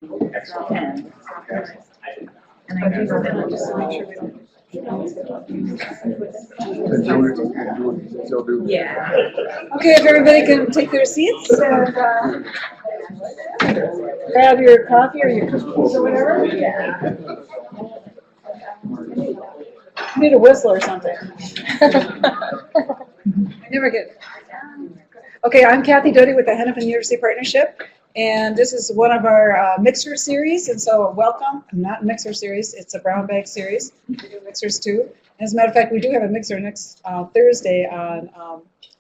Excellent. And I do that just to make sure we don't. Yeah. Okay, if everybody can take their seats and grab your coffee or your cookies or whatever. Yeah. You need a whistle or something. I never get. Okay, I'm Kathy Doty with the Hennepin-University Partnership, and this is one of our mixer series, and so welcome. Not mixer series, it's a brown bag series. We do mixers too. As a matter of fact, we do have a mixer next Thursday on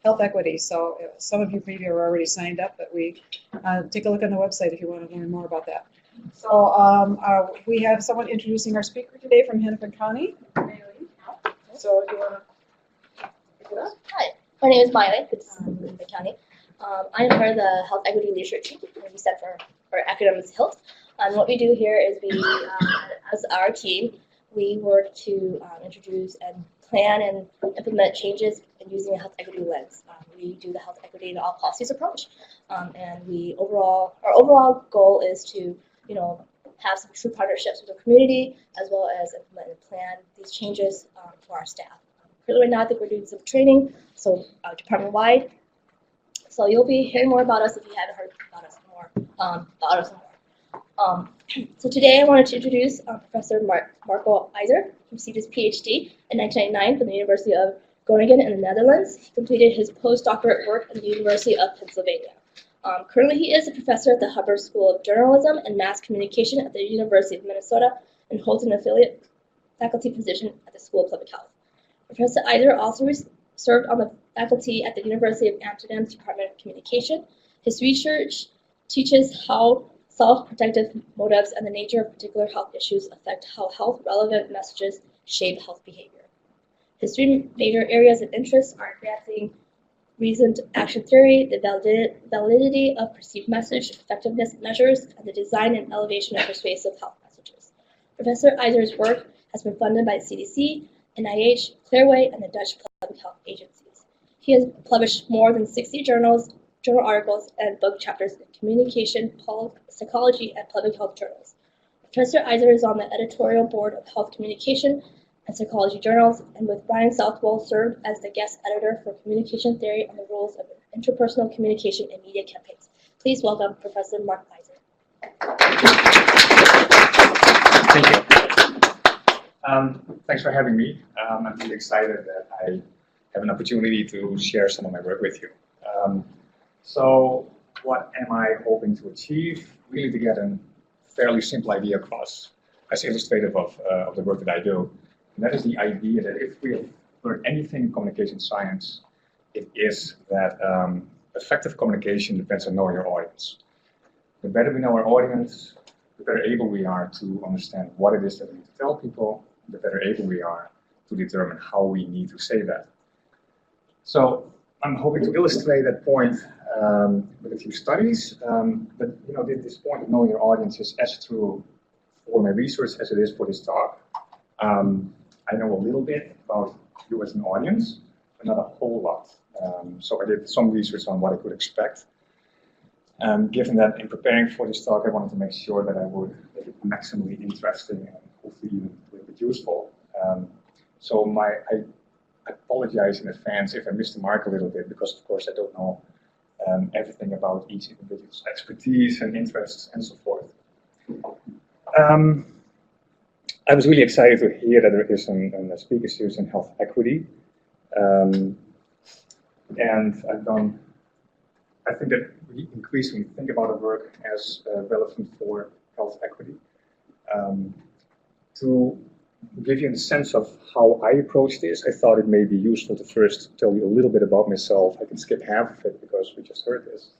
health equity, so some of you maybe are already signed up, but we take a look on the website if you want to learn more about that. So we have someone introducing our speaker today from Hennepin County. So do you want to pick it up? Hi, my name is Miley. Good to see you in Hennepin County. I am part of the Health Equity Leadership Team. We stand for our acronyms HILT. And what we do here is we, as our team, we work to introduce and plan and implement changes in using a health equity lens. We do the health equity in all policies approach, and our overall goal is to, have some true partnerships with the community, as well as implement and plan these changes for our staff. Currently, right now, I think we're doing some training, so department-wide. So you'll be hearing more about us if you haven't heard about us more. So today I wanted to introduce Professor Marco Yzer. He received his PhD in 1999 from the University of Groningen in the Netherlands. He completed his postdoctorate work at the University of Pennsylvania. Currently, he is a professor at the HUP School of Journalism and Mass Communication at the University of Minnesota and holds an affiliate faculty position at the School of Public Health. Professor Yzer also served on the faculty at the University of Amsterdam's Department of Communication. His research teaches how self-protective motives and the nature of particular health issues affect how health-relevant messages shape health behavior. His three major areas of interest are advancing reasoned action theory, the validity of perceived message effectiveness measures, and the design and elevation of persuasive health messages. Professor Yzer's work has been funded by the CDC, NIH, Clearway, and the Dutch Public Health Agencies. He has published more than 60 journal articles, and book chapters in communication, psychology, and public health journals. Professor Yzer is on the editorial board of Health Communication and Psychology journals, and with Brian Southwell served as the guest editor for Communication Theory and the Rules of Interpersonal Communication in Media Campaigns. Please welcome Professor Mark Yzer. Thank you. Thanks for having me. I'm really excited that I have an opportunity to share some of my work with you. So what am I hoping to achieve? Really to get a fairly simple idea across as illustrative of the work that I do. And that is the idea that if we have learned anything in communication science, it is that effective communication depends on knowing your audience. The better we know our audience, the better able we are to understand what it is that we need to tell people, the better able we are to determine how we need to say that. So I'm hoping to illustrate that point with a few studies, but this point of knowing your audience is as true for my research as it is for this talk. I know a little bit about you as an audience, but not a whole lot. So I did some research on what I could expect. Given that in preparing for this talk, I wanted to make sure that I would make it maximally interesting and hopefully even a little bit useful. So I apologize in advance if I missed the mark a little bit, because of course I don't know everything about each individual's expertise and interests and so forth. I was really excited to hear that there is a speaker series in health equity. And I think that we increasingly think about our work as relevant for health equity. To give you a sense of how I approach this, I thought it may be useful to first tell you a little bit about myself. I can skip half of it because we just heard this.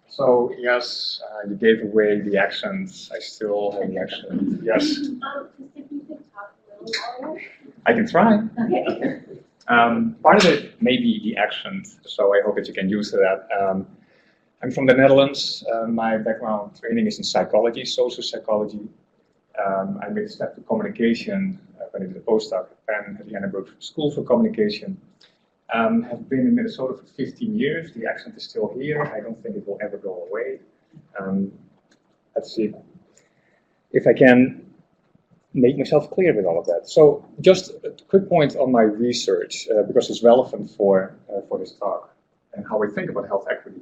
So yes, you gave away the accents. I still have the accent. Yes. If you could talk a little louder. I can try. Okay. Part of it may be the accent, so I hope that you can use that. I'm from the Netherlands. My background training is in psychology, social psychology. I made a step to communication when I did a postdoc at Penn at the Hennepin School for Communication. Have been in Minnesota for 15 years. The accent is still here. I don't think it will ever go away. let's see if I can make myself clear with all of that. So just a quick point on my research, because it's relevant for this talk and how I think about health equity.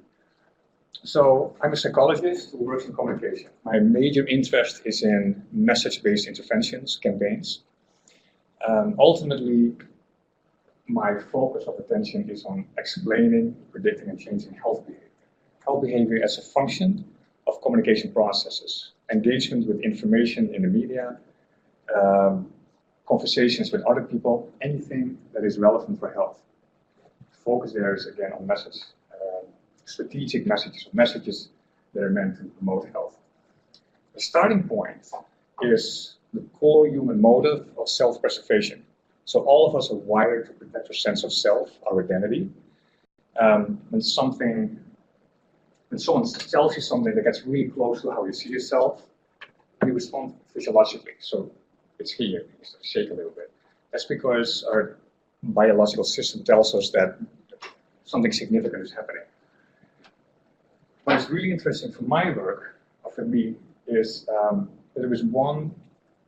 So I'm a psychologist who works in communication. My major interest is in message-based interventions, campaigns. Ultimately, my focus of attention is on explaining, predicting, and changing health behavior. Health behavior as a function of communication processes, engagement with information in the media, conversations with other people, anything that is relevant for health. The focus there is again on message, strategic messages, or messages that are meant to promote health. The starting point is the core human motive of self-preservation. So all of us are wired to protect our sense of self, our identity. When someone tells you something that gets really close to how you see yourself, you respond physiologically. So it's here, you start to shake a little bit. That's because our biological system tells us that something significant is happening. What is really interesting for my work, or for me, is that there is one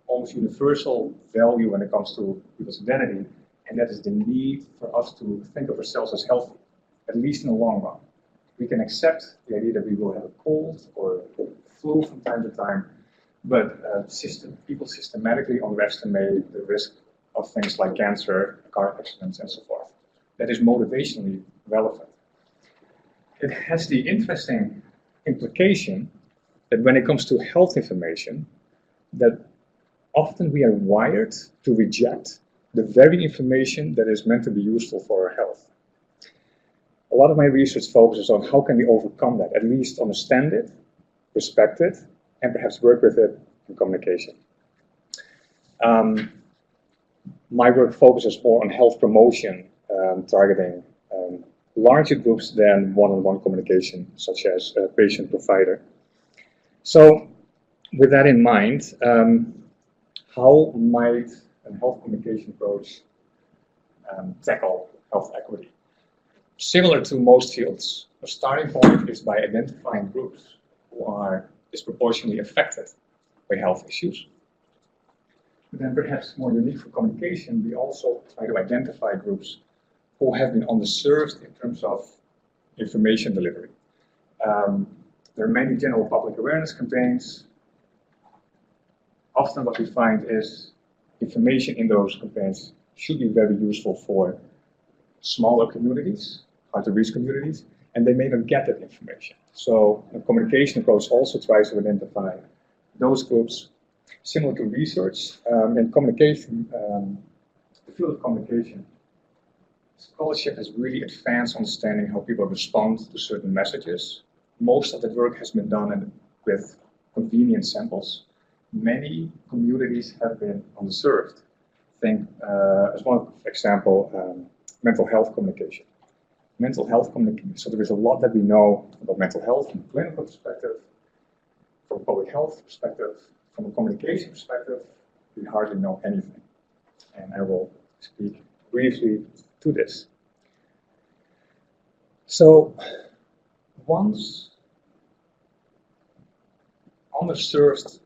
almost universal value when it comes to people's identity, and that is the need for us to think of ourselves as healthy, at least in the long run. We can accept the idea that we will have a cold or a flu from time to time, but people systematically underestimate the risk of things like cancer, car accidents, and so forth. That is motivationally relevant. It has the interesting implication that when it comes to health information, that often we are wired to reject the very information that is meant to be useful for our health. A lot of my research focuses on how can we overcome that, at least understand it, respect it, and perhaps work with it in communication. My work focuses more on health promotion, targeting larger groups than one-on-one communication, such as patient-provider. So with that in mind, how might a health communication approach tackle health equity? Similar to most fields, the starting point is by identifying groups who are disproportionately affected by health issues. But then perhaps more unique for communication, we also try to identify groups who have been underserved in terms of information delivery. There are many general public awareness campaigns. Often what we find is information in those campaigns should be very useful for smaller communities, hard to reach communities, and they may not get that information. So a communication approach also tries to identify those groups. Similar to research, in communication, the field of communication, scholarship has really advanced understanding how people respond to certain messages. Most of that work has been done with convenient samples. Many communities have been underserved. Think, as one example, mental health communication. Mental health communication, so there is a lot that we know about mental health from a clinical perspective, from a public health perspective, from a communication perspective, we hardly know anything. And I will speak briefly to this. So, once underserved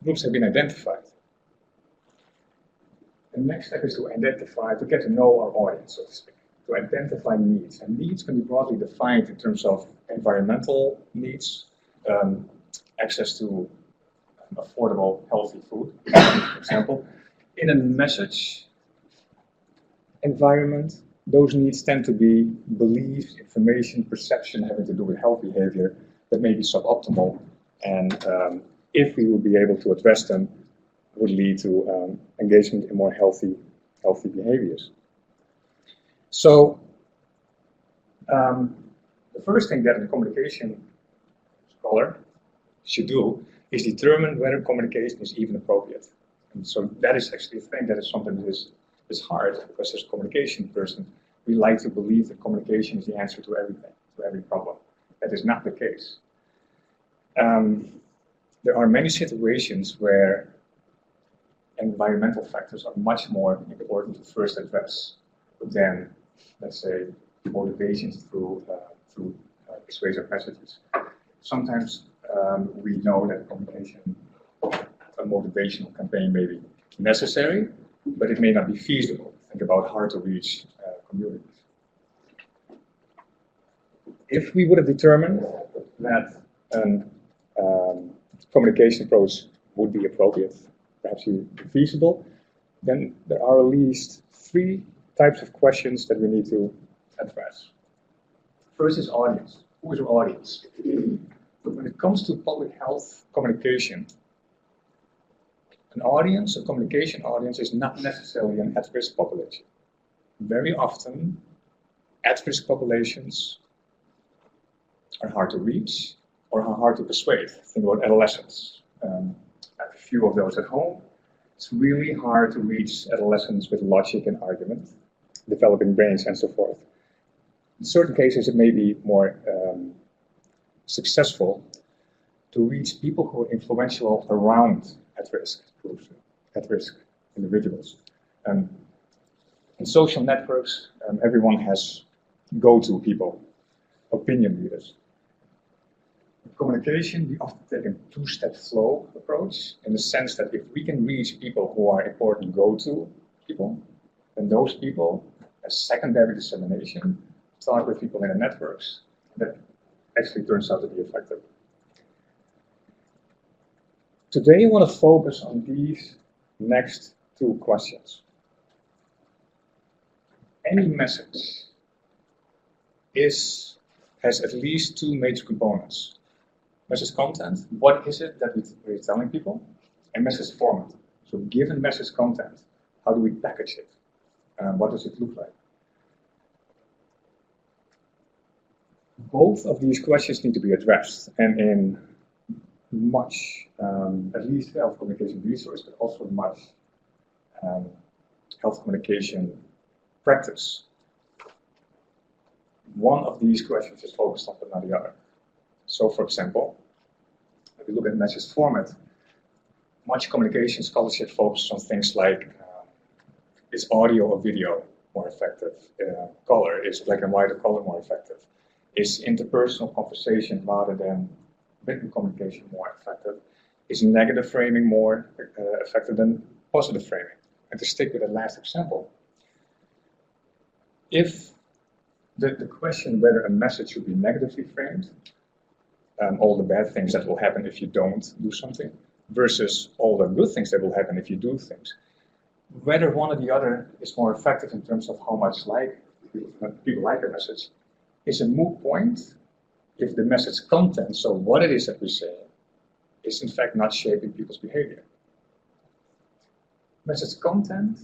groups have been identified, the next step is to get to know our audience, so to speak, to identify needs. And needs can be broadly defined in terms of environmental needs, access to affordable, healthy food, for example. In a message environment, those needs tend to be beliefs, information, perception having to do with health behavior that may be suboptimal, and if we would be able to address them, would lead to engagement in more healthy behaviors. So the first thing that a communication scholar should do is determine whether communication is even appropriate. And so that is actually a thing that is something that is hard, because as a communication person, we like to believe that communication is the answer to everything, to every problem. That is not the case. There are many situations where environmental factors are much more important to first address than, let's say, motivations through persuasive messages. Sometimes we know that communication, a motivational campaign may be necessary, but it may not be feasible. Think about hard to reach communities. If we would have determined that communication approach would be appropriate, perhaps even feasible, then there are at least 3 types of questions that we need to address. First is audience. Who is your audience? But when it comes to public health communication, an audience, a communication audience, is not necessarily an at-risk population. Very often, at-risk populations are hard to reach or are hard to persuade. Think about adolescents. I have a few of those at home. It's really hard to reach adolescents with logic and argument, developing brains and so forth. In certain cases, it may be more successful to reach people who are influential around at-risk groups, at-risk individuals. In social networks, everyone has go-to people, opinion leaders. In communication, we often take a 2-step flow approach in the sense that if we can reach people who are important go-to people, then those people, as secondary dissemination, start with people in the networks, that actually turns out to be effective. Today I want to focus on these next 2 questions. Any message has at least 2 major components. Message content, what is it that we're telling people? And message format. So given message content, how do we package it? What does it look like? Both of these questions need to be addressed, and in much, at least health communication resource, but also much health communication practice. One of these questions is focused on, but not the other. So, for example, if we look at message format, much communication scholarship focuses on things like is audio or video more effective? Color, is black and white or color more effective? Is interpersonal conversation rather than written communication more effective? Is negative framing more effective than positive framing? And to stick with the last example, if the question whether a message should be negatively framed, all the bad things that will happen if you don't do something, versus all the good things that will happen if you do things, whether one or the other is more effective in terms of how much people like a message, is a moot point if the message content, so what it is that we say, is in fact not shaping people's behavior. Message content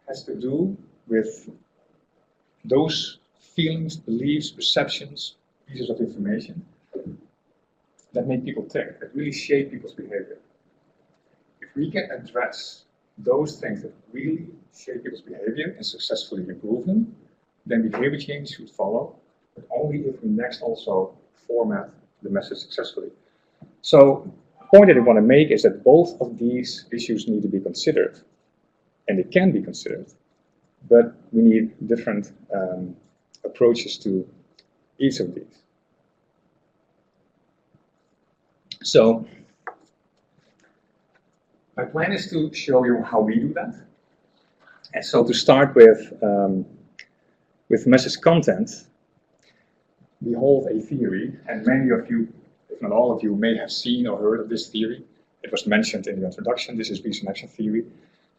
has to do with those feelings, beliefs, perceptions, pieces of information that make people tick, that really shape people's behavior. If we can address those things that really shape people's behavior and successfully improve them, then behavior change should follow, but only if we next also format the message successfully. So the point that I want to make is that both of these issues need to be considered, and they can be considered, but we need different approaches to each of these. So my plan is to show you how we do that. And so to start with message content, we hold a theory, and many of you, if not all of you, may have seen or heard of this theory. It was mentioned in the introduction. This is reason action theory.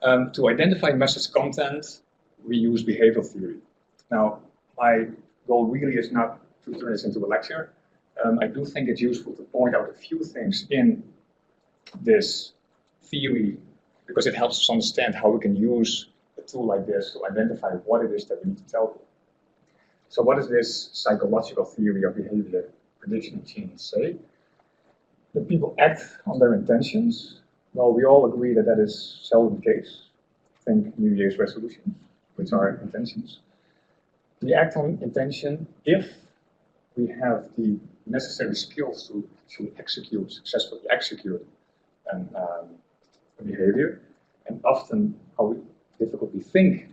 To identify message content, we use behavioral theory. Now, my goal really is not to turn this into a lecture. I do think it's useful to point out a few things in this theory because it helps us understand how we can use a tool like this to identify what it is that we need to tell people. So what does this psychological theory of behavior prediction and change say? That people act on their intentions. Well, we all agree that that is seldom the case. Think New Year's resolutions, which are intentions. We act on intention if we have the necessary skills to successfully execute a behavior. And often how difficult we think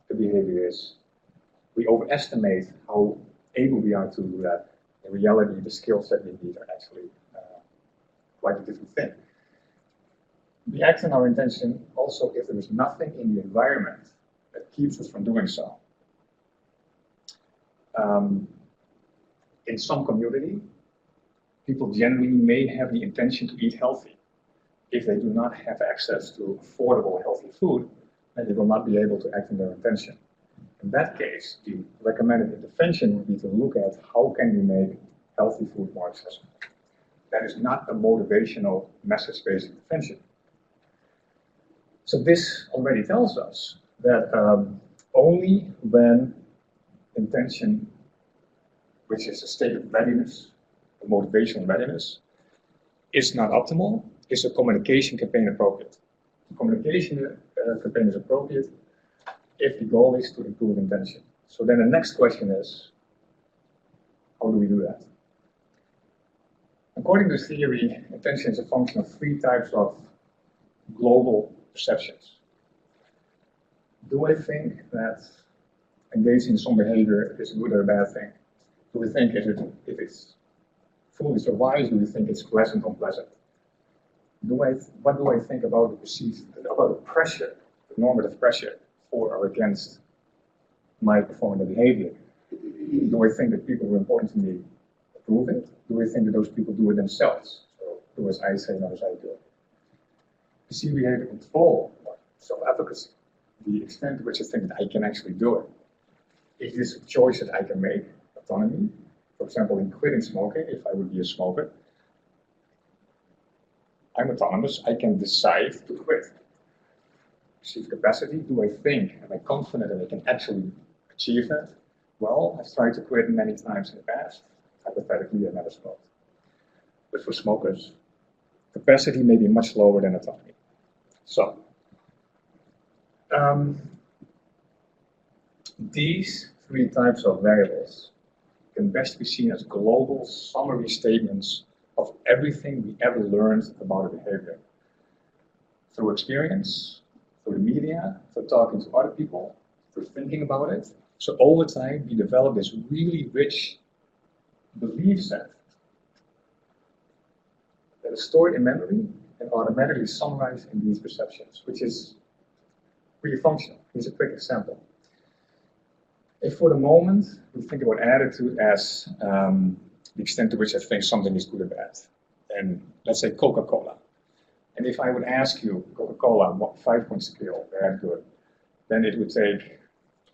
the behavior is, we overestimate how able we are to do that. In reality, the skills that we need are actually quite a different thing. We act on our intention also if there is nothing in the environment that keeps us from doing so. In some community, people generally may have the intention to eat healthy. If they do not have access to affordable, healthy food, then they will not be able to act on their intention. In that case, the recommended intervention would be to look at how can we make healthy food more accessible. That is not a motivational message-based intervention. So this already tells us that only when intention, which is a state of readiness, a motivational readiness, is not optimal, is a communication campaign appropriate. The communication campaign is appropriate if the goal is to improve intention. So then the next question is, how do we do that? According to theory, intention is a function of three types of global perceptions. Do I think that engaging in some behavior is a good or a bad thing? Do we think if it's foolish or wise? Do we think it's pleasant or unpleasant? What do I think about the pressure, the normative pressure for or against my performing the behavior? Do I think that people who are important to me approve it? Do I think that those people do it themselves? So do as I say, not as I do. Perceived behavior control, self-efficacy, the extent to which I think that I can actually do it. Is this a choice that I can make? Autonomy. For example, in quitting smoking, if I would be a smoker, I'm autonomous, I can decide to quit. Perceived capacity, do I think, am I confident that I can actually achieve that? Well, I've tried to quit many times in the past. Hypothetically, I never smoked. But for smokers, capacity may be much lower than autonomy. So, these three types of variables can best be seen as global summary statements of everything we ever learned about a behavior. Through experience, through the media, through talking to other people, through thinking about it. So over time, we develop this really rich belief set that is stored in memory and automatically summarized in these perceptions, which is really functional. Here's a quick example. If for the moment we think about attitude as the extent to which I think something is good or bad, and let's say Coca-Cola. And if I would ask you, Coca-Cola, what 5-point scale, bad, good, then it would take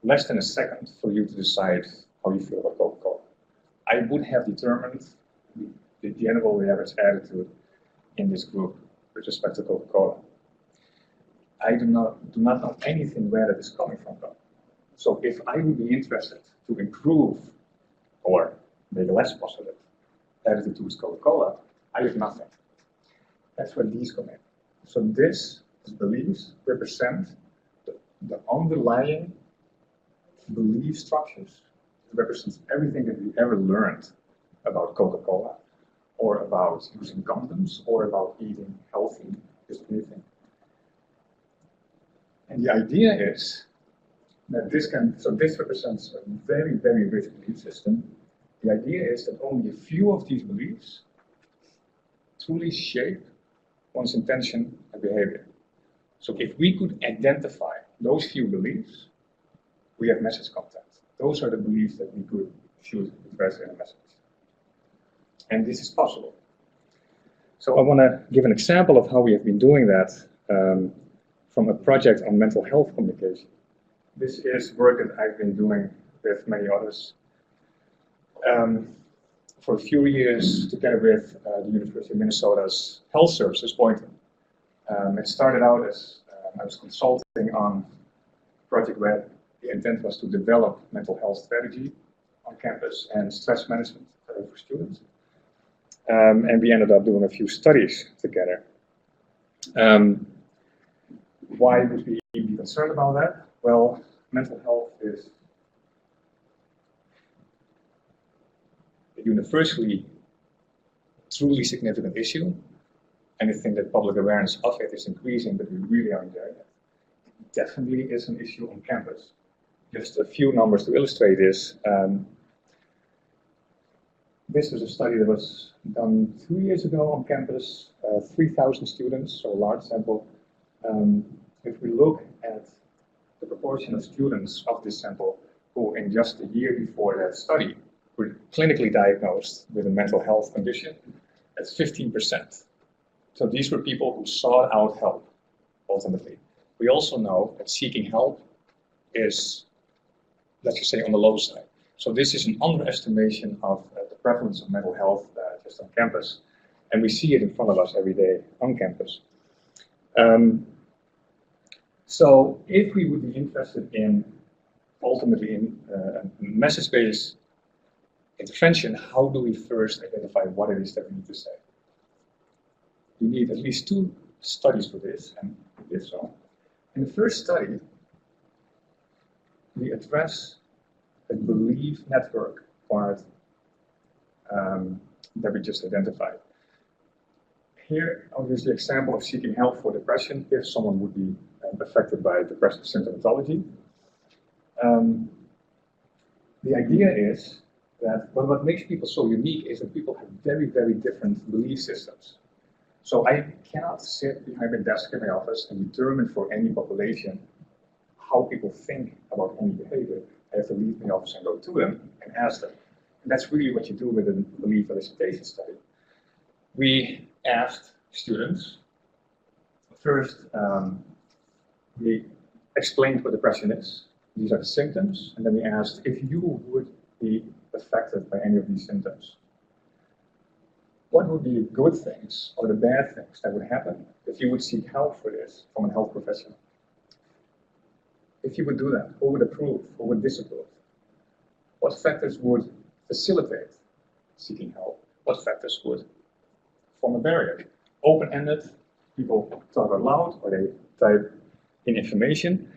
less than a second for you to decide how you feel about Coca-Cola. I would have determined the general, the average attitude in this group with respect to Coca-Cola. I do not know anything where that is coming from, though. So if I would be interested to improve or make a less positive attitude towards Coca-Cola, I have nothing. That's where these come in. So these beliefs represent the underlying belief structures. It represents everything that we ever learned about Coca-Cola, or about using condoms, or about eating healthy, just anything. And the idea is that this represents a very, very rich belief system. The idea is that only a few of these beliefs truly shape one's intention and behavior. So if we could identify those few beliefs, we have message content. Those are the beliefs that we could should express in a message. And this is possible. So I want to give an example of how we have been doing that from a project on mental health communication. This is work that I've been doing with many others for a few years together with the University of Minnesota's Health Services Boynton. It started out as I was consulting on a project where the intent was to develop mental health strategy on campus and stress management for students. And we ended up doing a few studies together. Why would we be concerned about that? Well, mental health is a universally truly significant issue. And I think that public awareness of it is increasing, but we really aren't there yet. It definitely is an issue on campus. Just a few numbers to illustrate this. This was a study that was done 2 years ago on campus 3,000 students, so a large sample. If we look at the proportion of students of this sample who in just a year before that study were clinically diagnosed with a mental health condition, that's 15%. So these were people who sought out help, ultimately. We also know that seeking help is, let's just say, on the low side. So this is an underestimation of the prevalence of mental health just on campus. And we see it in front of us every day on campus. So if we would be interested in, ultimately, in message-based intervention, how do we first identify what it is that we need to say? You need at least 2 studies for this, and we did so. In the first study, we address the belief network part that we just identified. Here, obviously, an example of seeking help for depression if someone would be affected by depressive symptomatology. The idea is that what makes people so unique is that people have very, very different belief systems. So I cannot sit behind my desk in my office and determine for any population how people think about any behavior. I have to leave my office and go to them and ask them. And that's really what you do with a belief elicitation study. We asked students, first, we explained what depression is. These are the symptoms. And then we asked if you would be affected by any of these symptoms. What would be the good things or the bad things that would happen if you would seek help for this from a health professional? If you would do that, who would approve, who would disapprove? What factors would facilitate seeking help? What factors would form a barrier? Open-ended, people talk out loud or they type in information.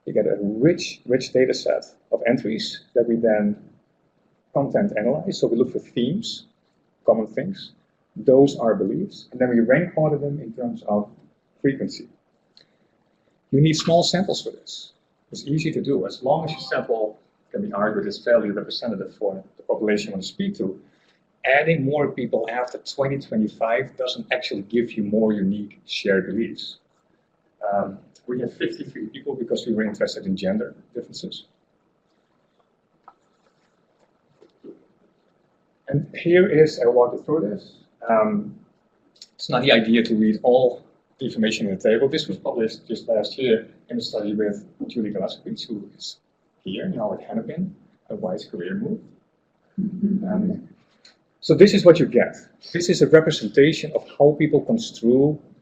You get a rich data set of entries that we then content analyze. So we look for themes, common things. Those are beliefs. And then we rank order them in terms of frequency. You need small samples for this. It's easy to do. As long as your sample can be argued is fairly representative for the population you want to speak to, adding more people after 2025 doesn't actually give you more unique shared beliefs. We have 53 people because we were interested in gender differences. And here is, I will walk you through this. It's not the idea to read all the information in the table. This was published just last year in a study with Julie Gillespie, who is here now at Hennepin, a wise career move. So this is what you get. This is a representation of how people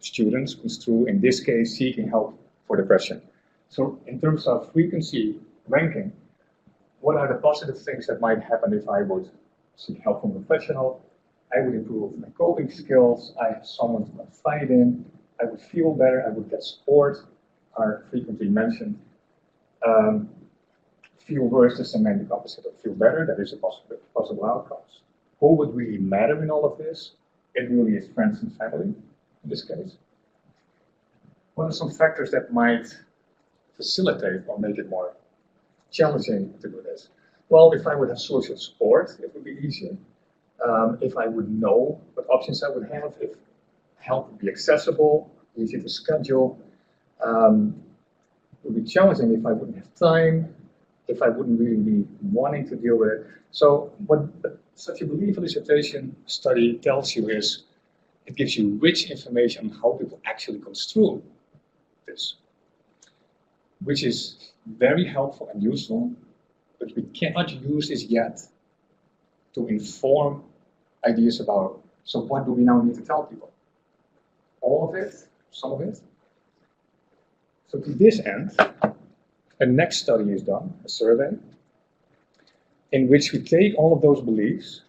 students construe, in this case, seeking help for depression. So in terms of frequency ranking, what are the positive things that might happen if I would seek help from a professional? I would improve my coping skills, I have someone to confide in, I would feel better, I would get support, are frequently mentioned. Feel worse is the semantic opposite of feel better, that is a possible outcomes. Who would really matter in all of this? It really is friends and family, in this case. What are some factors that might facilitate or make it more challenging to do this? Well, if I would have social support, it would be easier. If I would know what options I would have, if help would be accessible, easy to schedule. It would be challenging if I wouldn't have time, if I wouldn't really be wanting to deal with it. So what such a belief elicitation study tells you is, it gives you rich information on how people actually construe this, which is very helpful and useful, but we cannot use this yet to inform ideas about, so what do we now need to tell people? All of it? Some of it? So to this end, a next study is done, a survey, in which we take all of those beliefs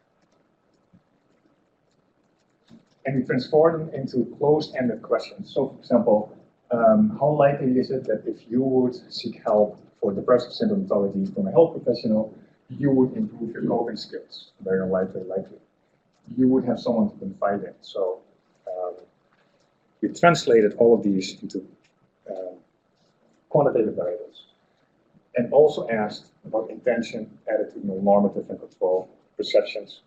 and we transform them into closed-ended questions. So, for example, how likely is it that if you would seek help for depressive symptomatology from a health professional, you would improve your coping skills? Very unlikely, likely. You would have someone to confide in. So we translated all of these into quantitative variables and also asked about intention, attitudinal, normative, and control perceptions.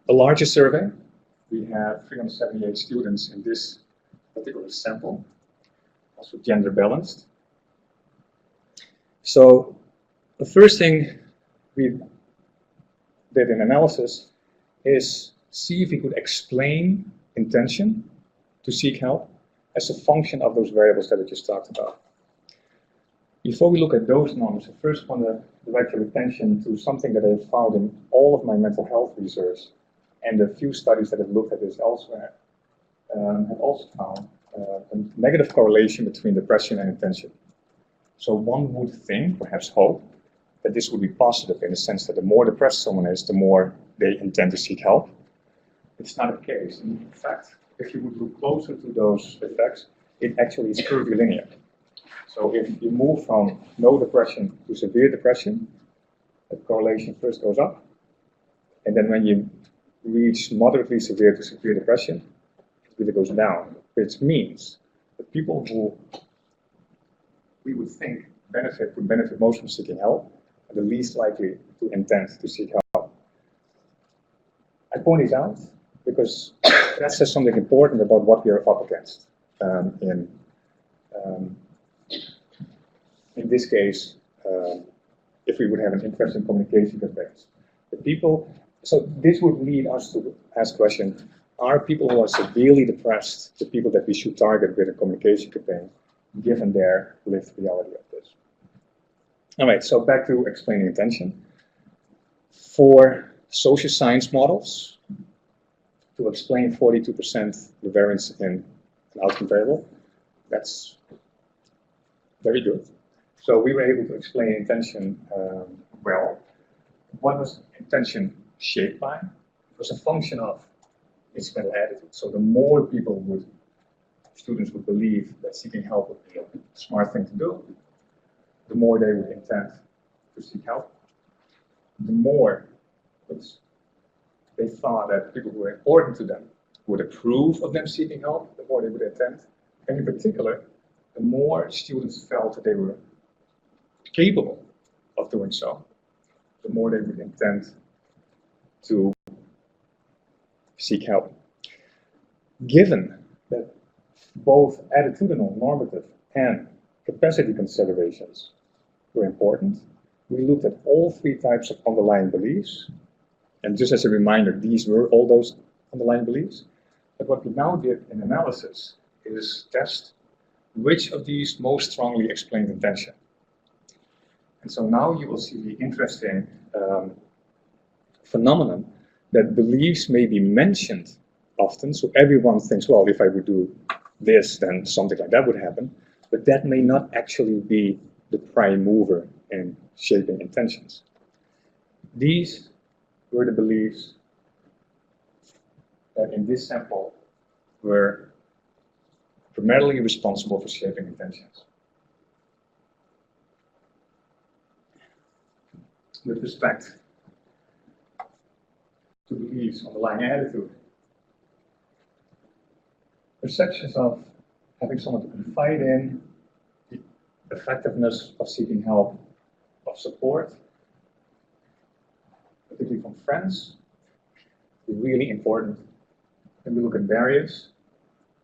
a larger survey. We have 378 students in this particular sample, also gender balanced. So the first thing we did in analysis is see if we could explain intention to seek help as a function of those variables that I just talked about. Before we look at those numbers, I first want to direct your attention to something that I've found in all of my mental health research, and a few studies that have looked at this elsewhere have also found a negative correlation between depression and intention. So one would think, perhaps hope, that this would be positive in the sense that the more depressed someone is, the more they intend to seek help. It's not the case. In fact, if you would look closer to those effects, it actually is curvilinear. So if you move from no depression to severe depression, the correlation first goes up, and then when you reach moderately severe to severe depression, it really goes down, which means the people who we would think would benefit most from seeking help are the least likely to intend to seek help. I point this out because that says something important about what we are up against in this case, if we would have an interest in communication campaigns. The people, so this would lead us to ask the question, are people who are severely depressed the people that we should target with a communication campaign, given their lived reality of this? All right, so back to explaining intention. For social science models, to explain 42% the variance in an outcome variable, that's very good. So we were able to explain intention well. What was intention shaped by? It was a function of its mental attitude. So the more students would believe that seeking help would be a smart thing to do, the more they would intend to seek help. The more they thought that people who were important to them would approve of them seeking help, the more they would intend. And in particular, the more students felt that they were capable of doing so, the more they would intend to seek help. Given that both attitudinal, normative, and capacity considerations were important, we looked at all three types of underlying beliefs. And just as a reminder, these were all those underlying beliefs. But what we now did in analysis is test which of these most strongly explained intention. And so now you will see the interesting phenomenon that beliefs may be mentioned often. So everyone thinks, well, if I would do this, then something like that would happen. But that may not actually be the prime mover in shaping intentions. These were the beliefs that in this sample were primarily responsible for shaping intentions. With respect to beliefs, underlying attitude, perceptions of having someone to confide in, the effectiveness of seeking help, of support, particularly from friends, is really important. When we look at barriers,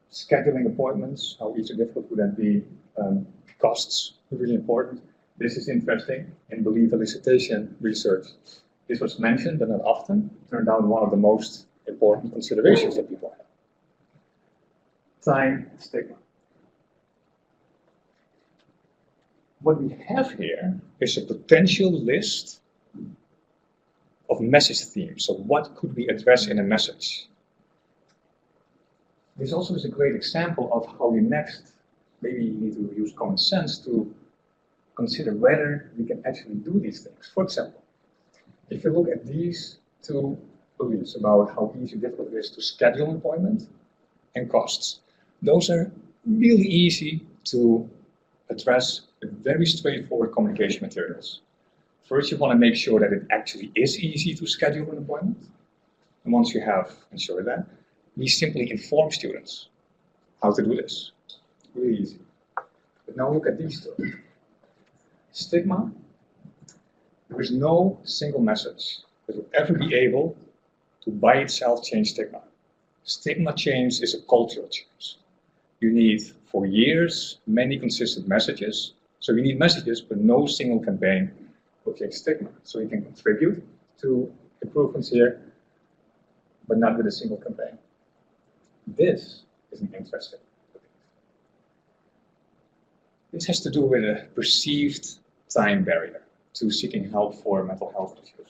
scheduling appointments, how easy or difficult would that be? Costs are really important. This is interesting in belief elicitation research. This was mentioned, but not often. Turned out one of the most important considerations that people have. Time and stigma. What we have here is a potential list of message themes. So what could we address in a message? This also is a great example of how we next maybe need to use common sense to consider whether we can actually do these things. For example, if you look at these two beliefs about how easy or difficult it is to schedule an appointment and costs, those are really easy to address with very straightforward communication materials. First, you want to make sure that it actually is easy to schedule an appointment. And once you have ensured that, we simply inform students how to do this. Really easy. But now look at these two. Stigma. There is no single message that will ever be able to by itself change stigma. Stigma change is a cultural change. You need, for years, many consistent messages. So you need messages, but no single campaign will change stigma. So you can contribute to improvements here, but not with a single campaign. This is an interesting topic. This has to do with a perceived time barrier to seeking help for mental health issues.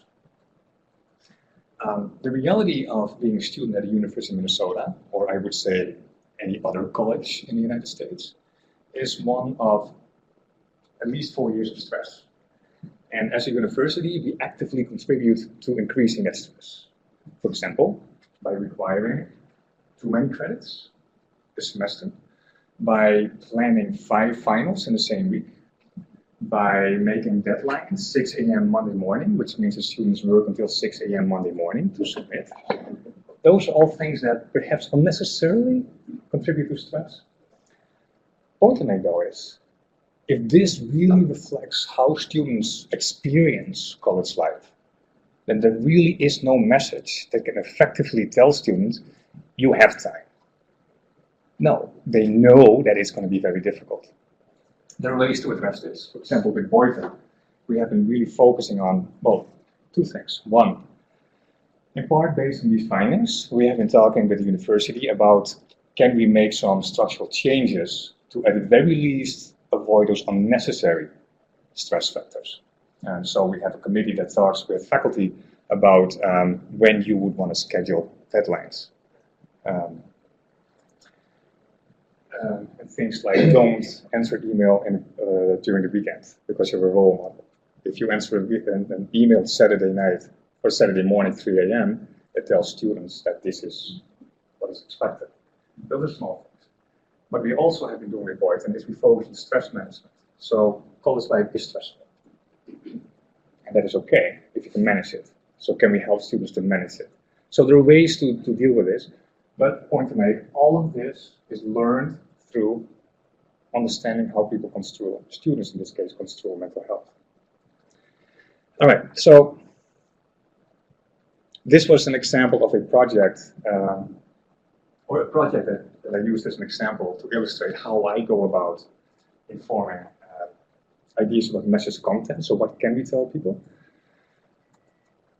The reality of being a student at the University of Minnesota, or I would say any other college in the United States, is one of at least 4 years of stress. And as a university, we actively contribute to increasing that stress. For example, by requiring too many credits a semester, by planning 5 finals in the same week, by making deadlines 6 a.m. Monday morning, which means the students work until 6 a.m. Monday morning to submit. Those are all things that perhaps unnecessarily contribute to stress. Point to make though is, if this really reflects how students experience college life, then there really is no message that can effectively tell students, you have time. No, they know that it's going to be very difficult. There are ways to address this. For example, with Boyton, we have been really focusing on, well, 2 things. One, in part based on these findings, we have been talking with the university about can we make some structural changes to, at the very least, avoid those unnecessary stress factors. And so we have a committee that talks with faculty about when you would want to schedule deadlines. And things like don't answer email during the weekend because you're a role model. If you answer an email Saturday night or Saturday morning 3 a.m., it tells students that this is what is expected. Those are small things. But we also have been doing reports, and we focus on stress management. So college life is stressful. And that is okay if you can manage it. So can we help students to manage it? So there are ways to deal with this. But point to make, all of this is learned through understanding how people construe, students in this case, construe mental health. All right, so this was an example of a project, or a project that I used as an example to illustrate how I go about informing ideas about message content. So what can we tell people?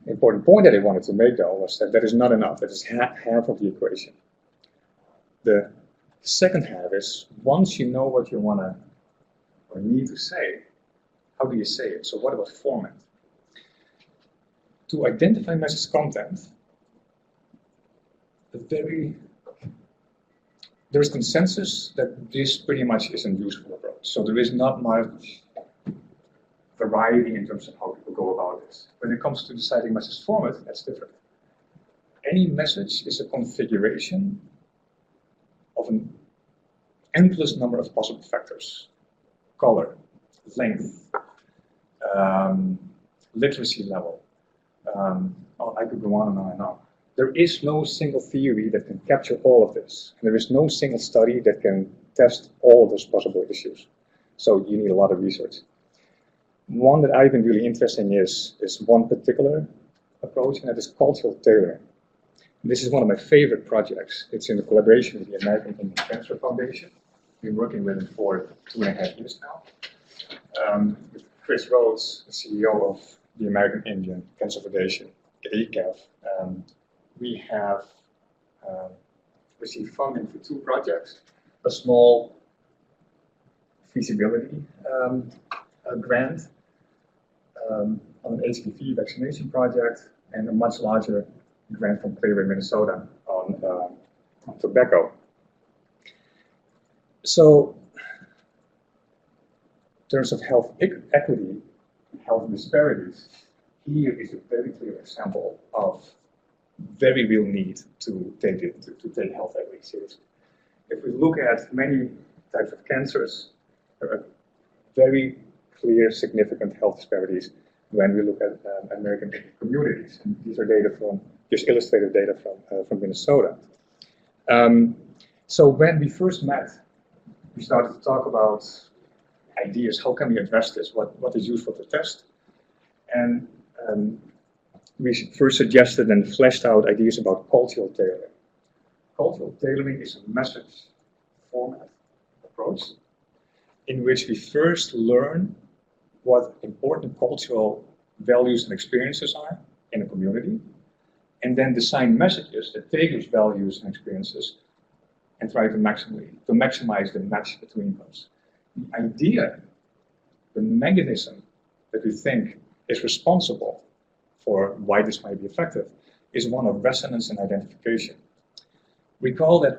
The important point that I wanted to make, though, was that that is not enough. That is half of the equation. The second half is, once you know what you want to or need to say, how do you say it? So what about format? To identify message content, there is consensus that this pretty much is a useful approach. So there is not much variety in terms of how people go about this. When it comes to deciding message format, that's different. Any message is a configuration of an endless number of possible factors. Color, length, literacy level. I could go on and on and on. There is no single theory that can capture all of this. And there is no single study that can test all of those possible issues. So you need a lot of research. One that I've been really interested in is one particular approach, and that is cultural tailoring. And this is one of my favorite projects. It's in the collaboration with the American Indian Cancer Foundation. We've been working with it for 2.5 years now. With Chris Rhodes, the CEO of the American Indian Cancer Foundation, ACAF, we have received funding for 2 projects. A small feasibility grant on an HPV vaccination project, and a much larger grant from Clearway, Minnesota on tobacco. So, in terms of health equity, health disparities, here is a very clear example of very real need to take health equity seriously. If we look at many types of cancers, there are very clear, significant health disparities when we look at American communities. And these are data from, just illustrated data from Minnesota. So when we first met, we started to talk about ideas. How can we address this? What is useful to test? And we first suggested and fleshed out ideas about cultural tailoring. Cultural tailoring is a message format approach in which we first learn what important cultural values and experiences are in a community, and then design messages that take those values and experiences and try to maximize the match between those. The idea, the mechanism that we think is responsible for why this might be effective is one of resonance and identification. Recall that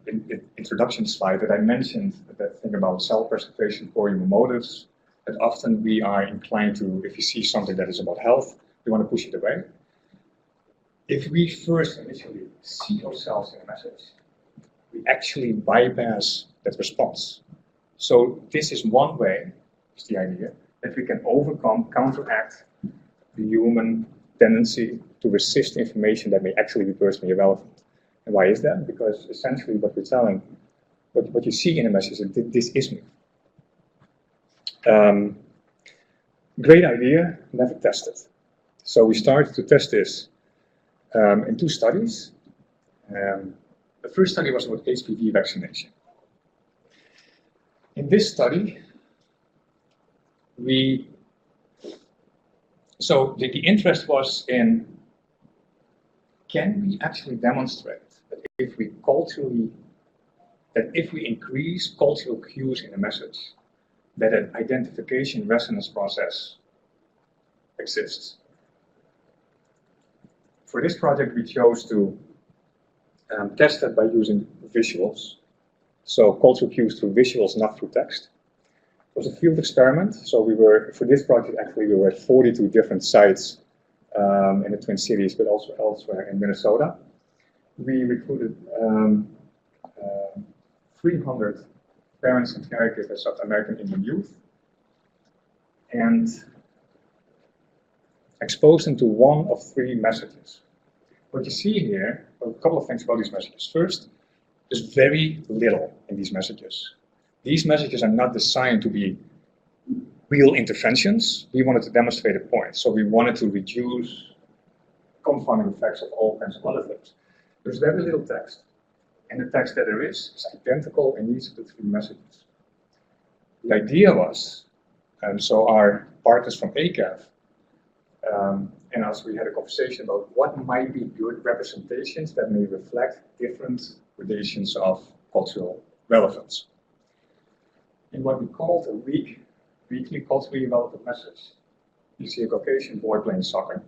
in the introduction slide that I mentioned, that thing about self-preservation, core human motives, that often we are inclined to, if you see something that is about health, we want to push it away. If we first initially see ourselves in a message, we actually bypass that response. So this is one way, is the idea, that we can overcome, counteract the human tendency to resist information that may actually be personally irrelevant. And why is that? Because essentially what we're telling, what you see in a message is that this is me. Great idea, never tested. So we started to test this in 2 studies. The first study was about HPV vaccination. In this study, the interest was in, can we actually demonstrate that if we increase cultural cues in a message, that an identification resonance process exists. For this project, we chose to test it by using visuals. So cultural cues through visuals, not through text. It was a field experiment. So for this project, actually, we were at 42 different sites in the Twin Cities, but also elsewhere in Minnesota. We recruited 300 parents and caregivers of American Indian youth and exposed them to one of 3 messages. What you see here are a couple of things about these messages. First, there's very little in these messages. These messages are not designed to be real interventions. We wanted to demonstrate a point. So we wanted to reduce confounding effects of all kinds of other things. There's very little text. And the text that there is identical in each of the 3 messages. The idea was, so our partners from ACAF and us, we had a conversation about what might be good representations that may reflect different gradations of cultural relevance. In what we called a weekly culturally relevant message, you see a Caucasian boy playing soccer.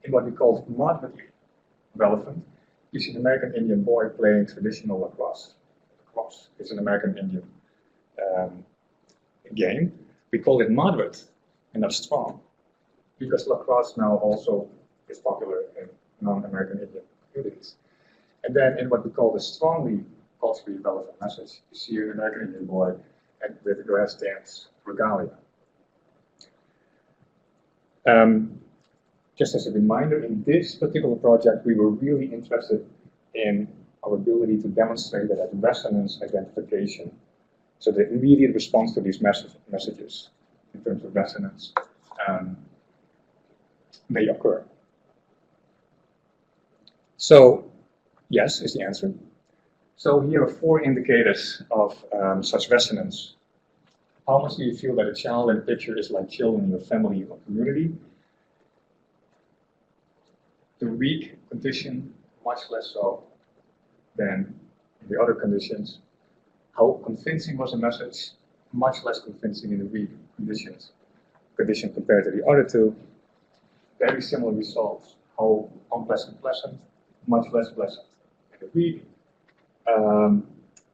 In what we called moderately relevant, you see an American Indian boy playing traditional lacrosse. Lacrosse is an American Indian game. We call it moderate and not strong, because lacrosse now also is popular in non-American Indian communities. And then in what we call the strongly culturally relevant message, you see an American Indian boy with a grass dance regalia. Just as a reminder, in this particular project, we were really interested in our ability to demonstrate that resonance identification, so the immediate response to these messages in terms of resonance may occur. So, yes is the answer. So here are 4 indicators of such resonance. How much do you feel that a child in a picture is like children in your family or community? The weak condition, much less so than in the other conditions. How convincing was the message? Much less convincing in the weak condition compared to the other 2. Very similar results. How unpleasant, pleasant, much less pleasant in the weak.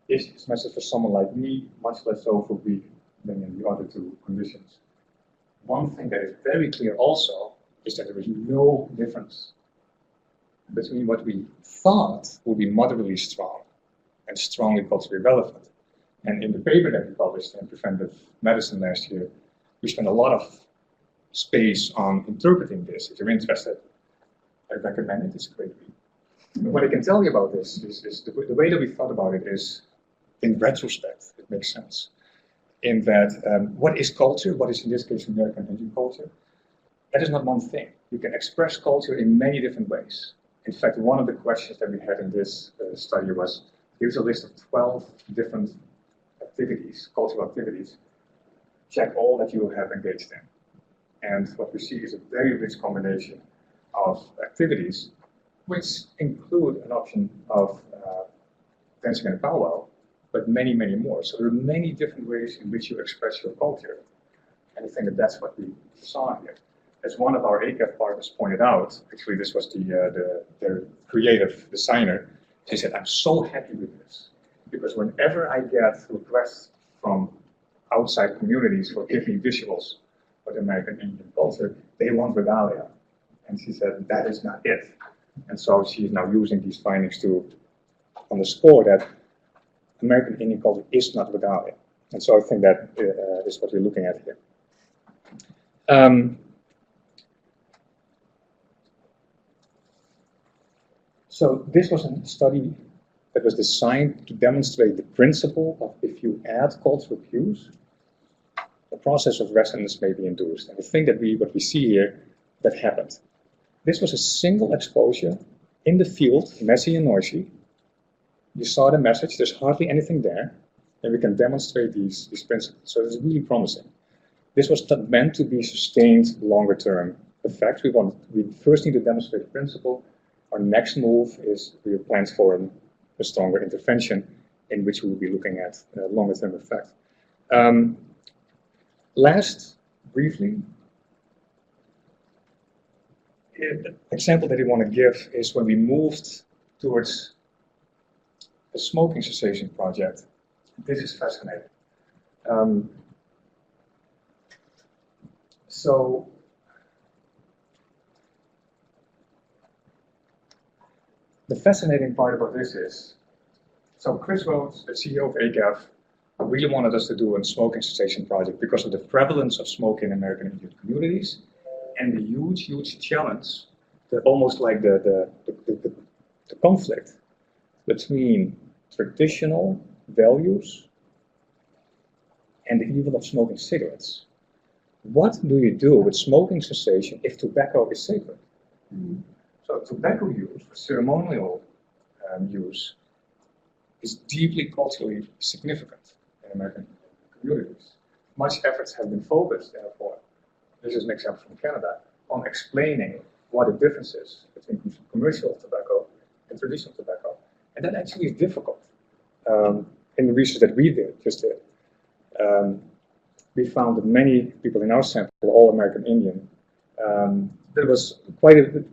Is this message for someone like me? Much less so for weak than in the other 2 conditions. One thing that is very clear also is that there is no difference between what we thought would be moderately strong and strongly culturally relevant. And in the paper that we published in Preventive Medicine last year, we spent a lot of space on interpreting this. If you're interested, I recommend it. It's a great read. What I can tell you about this is the way that we thought about it is, in retrospect, it makes sense. In that, what is culture? What is in this case American Indian culture? that is not one thing. You can express culture in many different ways. In fact, one of the questions that we had in this study was, here's a list of 12 different activities, cultural activities. Check all that you have engaged in. And what we see is a very rich combination of activities, which include an option of dancing in a powwow, but many, many more. So there are many different ways in which you express your culture. And I think that that's what we saw here. As one of our ACAF partners pointed out, actually this was the creative designer, she said, I'm so happy with this. Because whenever I get requests from outside communities for giving visuals for the American Indian culture, they want regalia. And she said, that is not it. And so she's now using these findings to underscore that American Indian culture is not regalia. And so I think that is what we're looking at here. So this was a study that was designed to demonstrate the principle of if you add cultural cues, the process of resonance may be induced. And I think that what we see here, that happened. This was a single exposure in the field, messy and noisy. You saw the message, there's hardly anything there, and we can demonstrate these principles. So it's really promising. This was not meant to be sustained longer term effect. We first need to demonstrate the principle. Our next move is we have plans for a stronger intervention in which we will be looking at longer term effect. Last, briefly, the example that I want to give is when we moved towards a smoking cessation project. This is fascinating. So the fascinating part about this is, so Chris Rhodes, the CEO of ACAF, really wanted us to do a smoking cessation project because of the prevalence of smoking in American Indian communities and the huge, huge challenge, almost like the conflict between traditional values and the evil of smoking cigarettes. What do you do with smoking cessation if tobacco is sacred? Mm-hmm. So tobacco use, for ceremonial use, is deeply culturally significant in American communities. Much efforts have been focused, therefore, this is an example from Canada, on explaining what the difference is between commercial tobacco and traditional tobacco. And that actually is difficult. In the research that we just did, we found that many people in our sample, all American Indian, there was quite a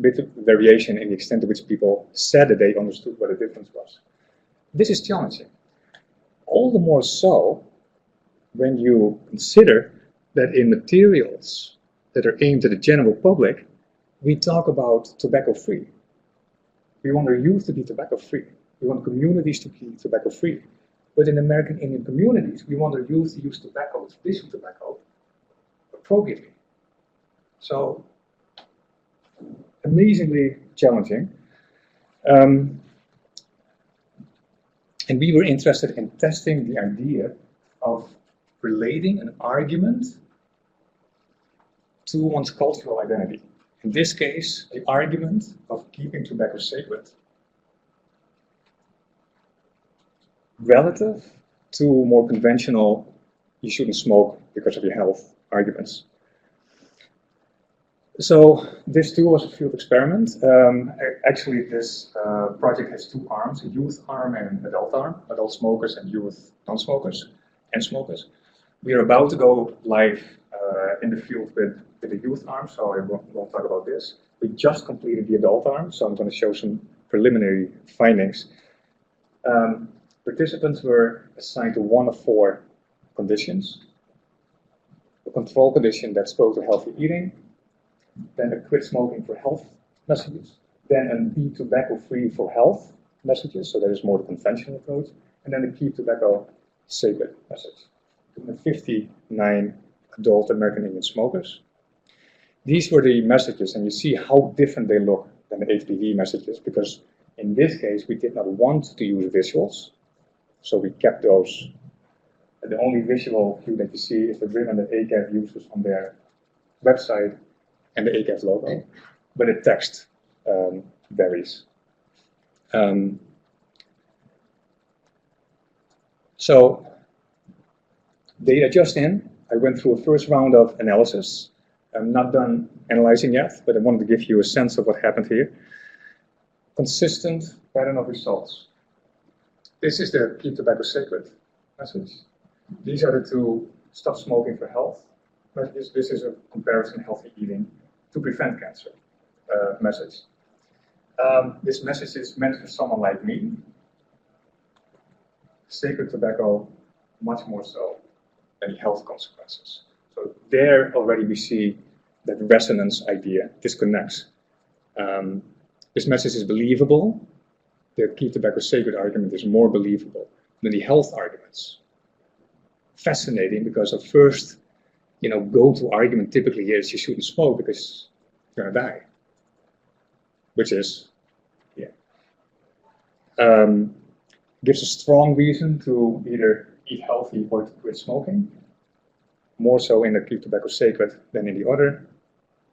bit of variation in the extent to which people said that they understood what the difference was. This is challenging. All the more so when you consider that in materials that are aimed at the general public, we talk about tobacco-free. We want our youth to be tobacco-free. We want communities to be tobacco-free. But in American Indian communities, we want our youth to use tobacco, traditional tobacco, appropriately. So, amazingly challenging. And we were interested in testing the idea of relating an argument to one's cultural identity. In this case, the argument of keeping tobacco sacred relative to more conventional, you shouldn't smoke because of your health arguments. So this too was a field experiment. Actually, this project has two arms, a youth arm and an adult arm, adult smokers and youth non-smokers and smokers. We are about to go live in the field with the youth arm, so I won't talk about this. We just completed the adult arm, so I'm going to show some preliminary findings. Participants were assigned to one of four conditions. A control condition that spoke to healthy eating, then a quit smoking for health messages, then a be tobacco free for health messages, so that is more the conventional approach, and then a keep tobacco sacred message. 59 adult American Indian smokers. These were the messages, and you see how different they look than the HPV messages, because in this case we did not want to use visuals, so we kept those. The only visual cue that you see is the ribbon that ACAF uses on their website and the ACAF logo, but the text varies. So data just in. I went through a first round of analysis. I'm not done analyzing yet, but I wanted to give you a sense of what happened here. Consistent pattern of results. This is the Keep Tobacco Sacred message. These are the two stop smoking for health messages. This is a comparison healthy eating to prevent cancer message. This message is meant for someone like me. Sacred tobacco, much more so than the health consequences. So there already we see that resonance idea disconnects. This message is believable. The Keep Tobacco Sacred argument is more believable than the health arguments. Fascinating, because the first, go-to argument typically is you shouldn't smoke because you're gonna die. Which is, gives a strong reason to either eat healthy or to quit smoking. More so in the Keep Tobacco Sacred than in the other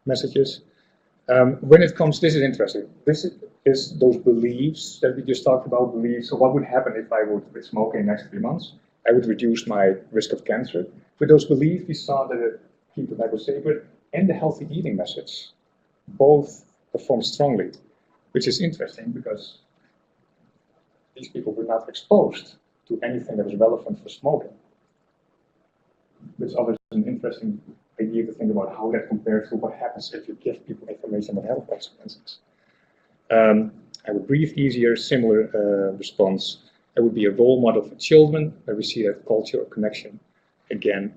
messages. When it comes, this is interesting. This is those beliefs that we just talked about, beliefs. So what would happen if I would quit smoking in the next 3 months? I would reduce my risk of cancer. With those beliefs, we saw that the Keep Tobacco Sacred and the healthy eating message both perform strongly, which is interesting because these people were not exposed to anything that was relevant for smoking. Which is obviously an interesting idea to think about how that compares to what happens if you give people information about health consequences. I would breathe easier, similar response. I would be a role model for children, where we see that culture or connection. Again,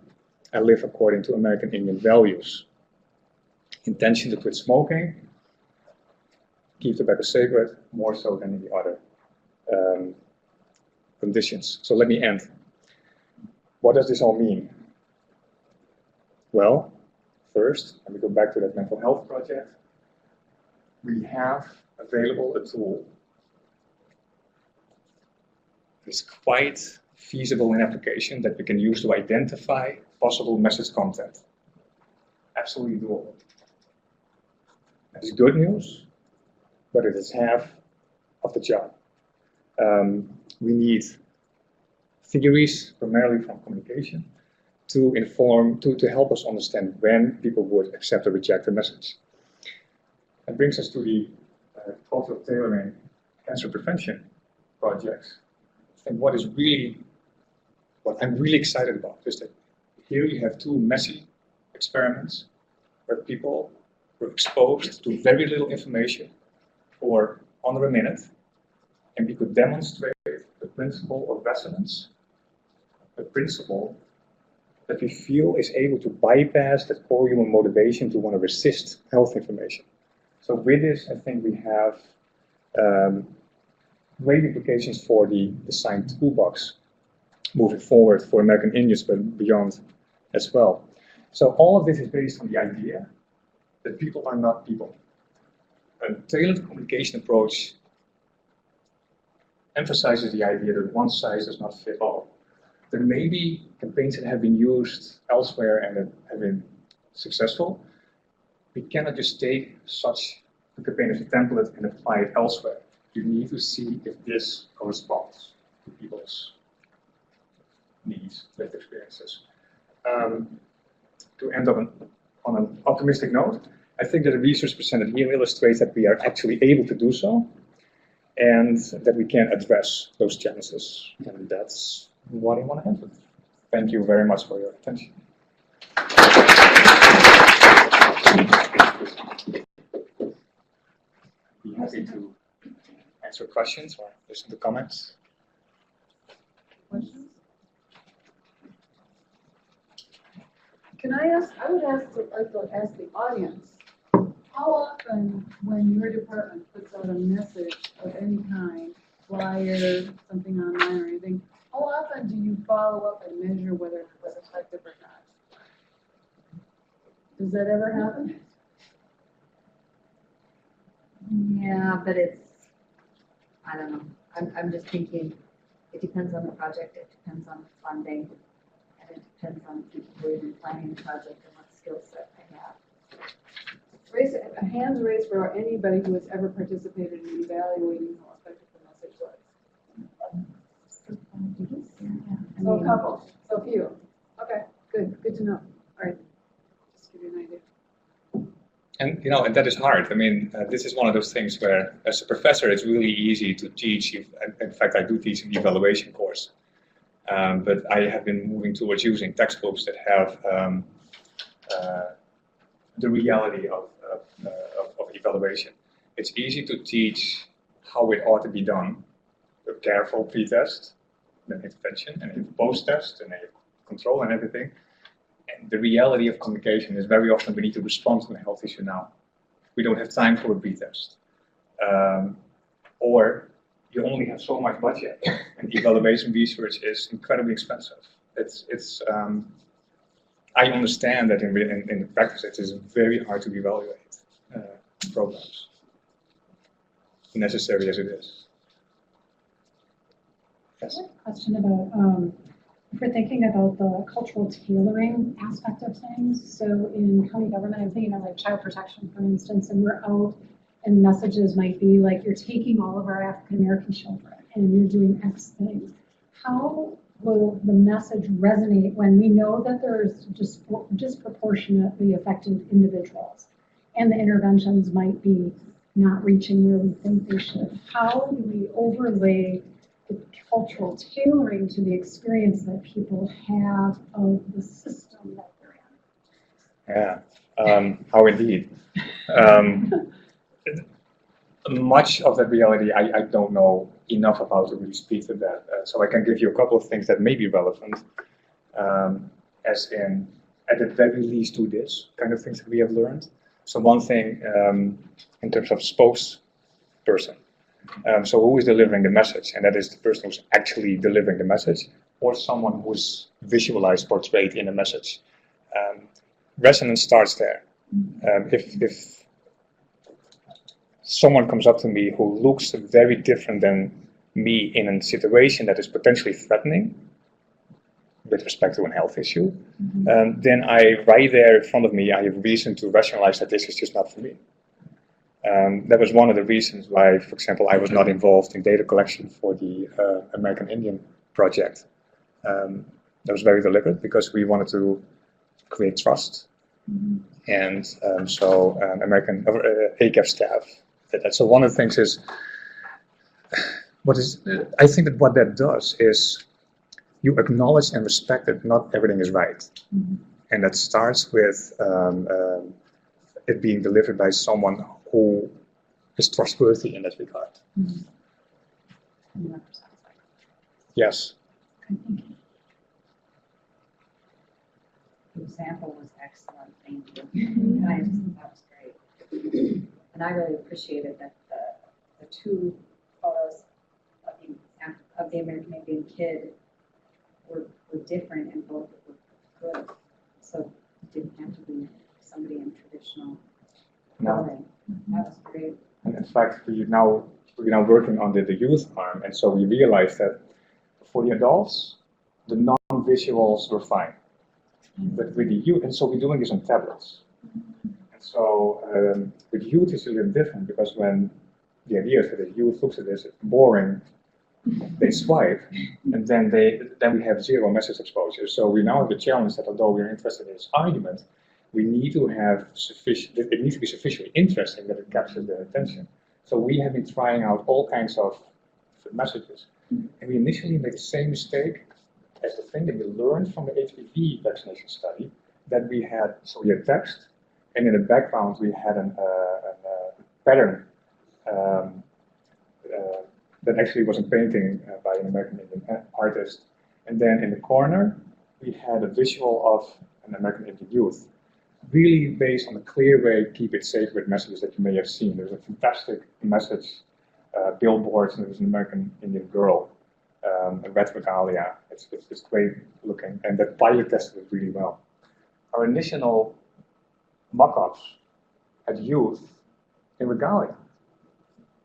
I live according to American Indian values. Intention to quit smoking, Keep Tobacco Sacred, more so than in the other conditions. So let me end. What does this all mean? Well, first, let me go back to that mental health project. We have available a tool. It's quite feasible in application that we can use to identify possible message content. Absolutely doable. It's good news, but it is half of the job. We need theories, primarily from communication, to inform, to help us understand when people would accept or reject a message. That brings us to the cultural tailoring cancer prevention projects. And what I'm really excited about is that here you have two messy experiments where people were exposed to very little information for under a minute, and we could demonstrate the principle of resonance, the principle that we feel is able to bypass that core human motivation to want to resist health information. So with this, I think we have great implications for the design toolbox moving forward for American Indians, but beyond as well. So all of this is based on the idea that people are not people. A tailored communication approach emphasizes the idea that one size does not fit all. There may be campaigns that have been used elsewhere and that have been successful. We cannot just take such a campaign as a template and apply it elsewhere. You need to see if this corresponds to people's needs, lived experiences. To end on an optimistic note, I think that the research presented here illustrates that we are actually able to do so, and that we can address those challenges. And that's what I want to end with. Thank you very much for your attention. Be happy to answer questions or listen to comments. Questions? Can I ask, I would ask the audience, how often when your department puts out a message of any kind, flyer, something online or anything, how often do you follow up and measure whether it was effective or not? Does that ever happen? Yeah, but I don't know. I'm just thinking, it depends on the project, it depends on the funding, and it depends on the people who are even planning the project and what skill set they have. Raise, hands raised for anybody who has ever participated in evaluating how effective the message was. So a couple, so few. Okay, good to know. All right, just give you an idea. And and that is hard. I mean, this is one of those things where, as a professor, it's really easy to teach. In fact, I do teach an evaluation course, but I have been moving towards using textbooks that have the reality of evaluation. It's easy to teach how it ought to be done, a careful pre-test, then intervention, and then post-test, and then control and everything. And the reality of communication is very often we need to respond to a health issue now. We don't have time for a pre-test. Or you only have so much budget, and evaluation research is incredibly expensive. I understand that in practice it is very hard to evaluate programs, necessary as it is. Yes. Question about if we're thinking about the cultural tailoring aspect of things. So in county government, I'm thinking of like child protection, for instance, and we're out and messages might be like, you're taking all of our African American children and you're doing X things. How will the message resonate when we know that there's disproportionately affected individuals and the interventions might be not reaching where we think they should? How do we overlay the cultural tailoring to the experience that people have of the system that they're in? Yeah, how indeed. Much of that reality I don't know enough about to really speak to that. So I can give you a couple of things that may be relevant, as in, at the very least, do this kind of things that we have learned. So one thing in terms of spokesperson. So who is delivering the message? And that is the person who's actually delivering the message, or someone who's visualized, portrayed in a message. Resonance starts there. If someone comes up to me who looks very different than me in a situation that is potentially threatening with respect to a health issue, then right there in front of me, I have reason to rationalize that this is just not for me. That was one of the reasons why, for example, I was not involved in data collection for the American Indian project. That was very deliberate because we wanted to create trust. And so American ACAP staff did that. So one of the things is, I think that what that does is you acknowledge and respect that not everything is right. And that starts with it being delivered by someone who is trustworthy in that regard. Yes. The example was excellent, thank you. And I just think that was great. And I really appreciated that the two photos of the American Indian kid were different and both were good. So it didn't have to be somebody in traditional clothing. That was great. And in fact, we're now working on the youth arm, and so we realized that for the adults, the non-visuals were fine. But with the youth, and so we're doing this on tablets. And so with youth it's a little different because when the idea is that the youth looks at this, it's boring, they swipe, and then we have zero message exposure. So we now have the challenge that although we're interested in this argument, we need to have it needs to be sufficiently interesting that it captures their attention. So we have been trying out all kinds of messages. And we initially made the same mistake as the thing that we learned from the HPV vaccination study, that we had text, and in the background we had a pattern that actually was a painting by an American Indian artist. And then in the corner, we had a visual of an American Indian youth, really based on a clear way, keep it sacred messages that you may have seen. There's a fantastic message, billboards, and there was an American Indian girl, a red regalia. It's great looking, and that pilot tested it really well. Our initial mock-ups had youth in regalia.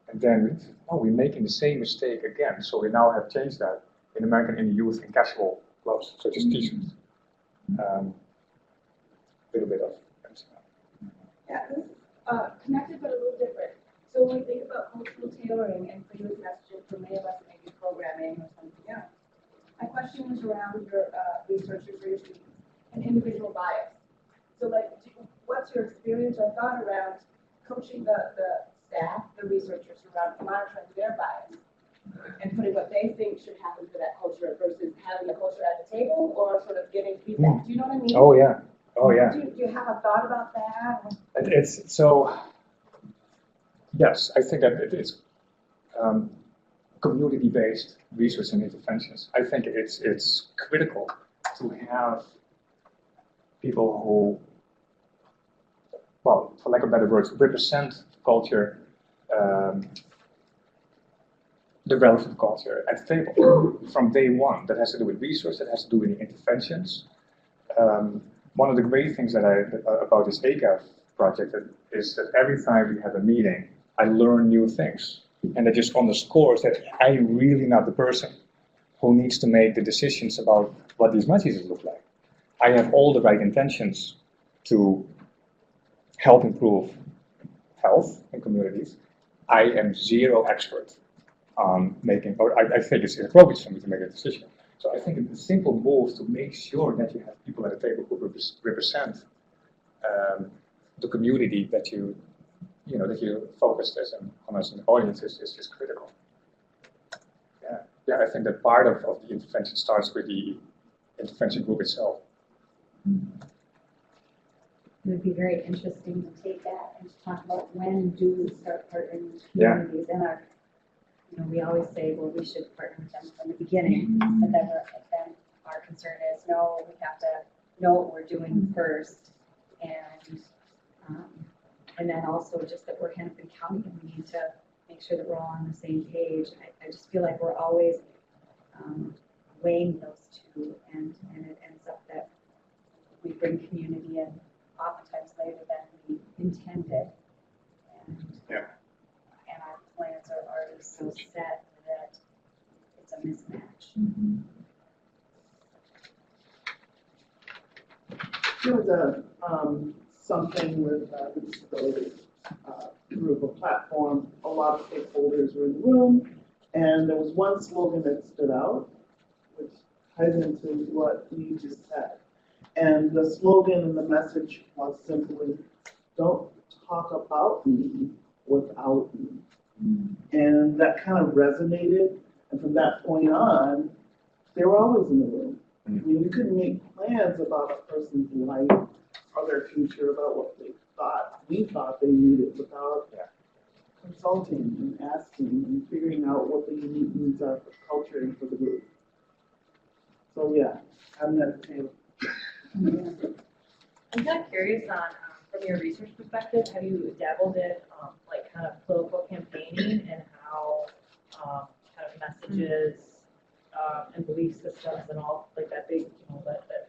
And then, we're making the same mistake again. So we now have changed that in American Indian youth in casual clothes, such as t-shirts. Little bit of. Yeah, Connected but a little different. So when we think about cultural tailoring and continuous messaging, for many of us, it may be programming or something else. My question is around your researchers or your students and individual bias. So, like, what's your experience or thought around coaching the staff, the researchers, around monitoring their bias and putting what they think should happen for that culture versus having the culture at the table or sort of giving feedback? Do you know what I mean? Oh yeah. Oh yeah. Do you have a thought about that? It's so. Yes, I think that it is community-based research and interventions. I think it's critical to have people who, well, for lack of better words, represent culture, the relevant culture at the table from day one. That has to do with research, that has to do with interventions. One of the great things that about this ACAF project is that every time we have a meeting, I learn new things. And that just underscores that I'm really not the person who needs to make the decisions about what these messages look like. I have all the right intentions to help improve health in communities. I am zero expert on making, or I think it's inappropriate for me to make a decision. So I think it's a simple move to make sure that you have people at the table who represent the community that you focused on as an audience is critical. Yeah, I think that part of the intervention starts with the intervention group itself. It would be very interesting to take that and to talk about when do we start partnering with communities. And we always say, well, we should partner with them from the beginning, but then our concern is, no, we have to know what we're doing first, and then also just that we're Hennepin County and we need to make sure that we're all on the same page. I just feel like we're always weighing those two, and it ends up that we bring community in oftentimes later than we intended. And our plans are already so set that it's a mismatch. There was something with the disability group, a platform. A lot of stakeholders were in the room, and there was one slogan that stood out, which ties into what you just said. And the slogan and the message was simply, "Don't talk about me without me." And that kind of resonated. And from that point on, they were always in the room. I mean, you couldn't make plans about a person's life or their future, about what we thought they needed, without consulting and asking and figuring out what the unique needs are for culture and for the group. So yeah, I'm at the table. I'm kind of curious on, from your research perspective, have you dabbled in like kind of political campaigning and how kind of messages and belief systems and all like that big,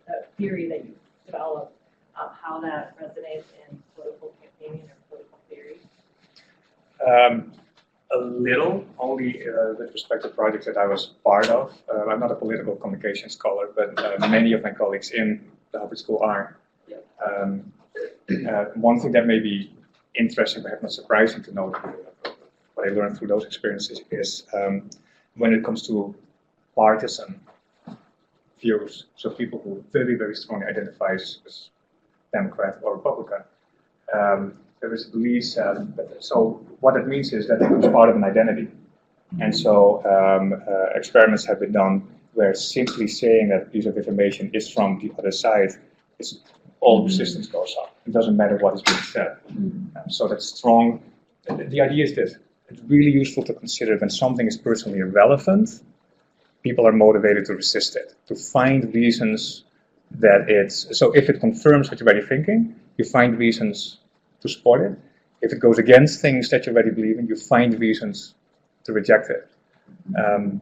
that theory that you developed, how that resonates in political campaigning or political theory? A little, only with respect to projects that I was part of. I'm not a political communication scholar, but many of my colleagues in the HUP school are. One thing that may be interesting, perhaps not surprising to know, what I learned through those experiences is when it comes to partisan views, so people who very, very strongly identify as Democrat or Republican, there is a belief so what it means is that it becomes part of an identity. And so experiments have been done where simply saying that a piece of information is from the other side, all resistance goes up. It doesn't matter what is being said. So that's strong. The idea is this: it's really useful to consider when something is personally irrelevant, people are motivated to resist it, to find reasons that it's, so if it confirms what you're already thinking, you find reasons to support it. If it goes against things that you already believe in, you find reasons to reject it. And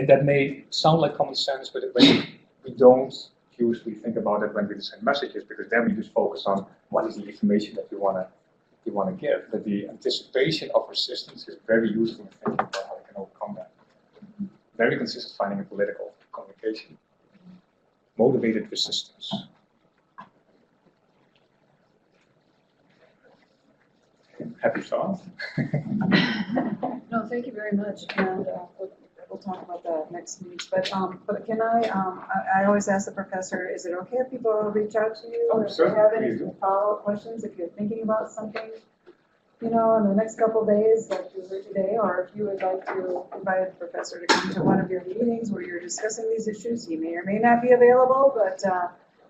that may sound like common sense, but we don't usually think about it when we send messages, because then we just focus on what is the information that you want to give. But the anticipation of resistance is very useful in thinking about how we can overcome that. Very consistent finding in political communication. Motivated resistance. Happy thoughts. No, thank you very much, and we'll talk about that next meeting. But can I always ask the professor, is it okay if people reach out to you? Oh, if sure, they have any please do. follow-up questions, if you're thinking about something, in the next couple of days, like you were today, or if you would like to invite a professor to come to one of your meetings where you're discussing these issues, he may or may not be available, but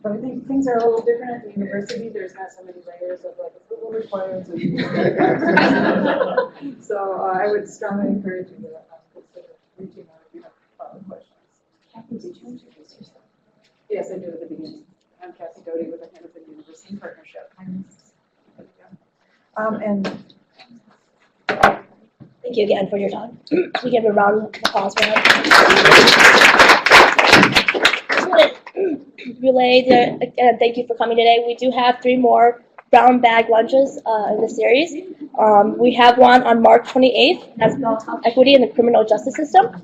I think things are a little different at the university. There's not so many layers of like approval requirements. So I would strongly encourage you to consider reaching out if you have follow-up questions. Kathy, did you introduce yourself? Yes, I do at the beginning. I'm Kathy Doty with the Hennepin-University Partnership. And Thank you again for your time. We give a round of applause for that. Relay again, thank you for coming today. We do have 3 more brown bag lunches in the series. We have one on March 28th as well as equity in the criminal justice system.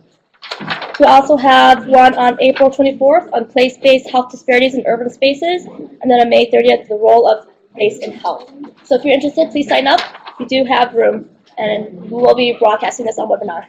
We also have one on April 24th on place-based health disparities in urban spaces, and then on May 30th, the role of race in health. So if you're interested, please sign up. We do have room, and we will be broadcasting this on webinar.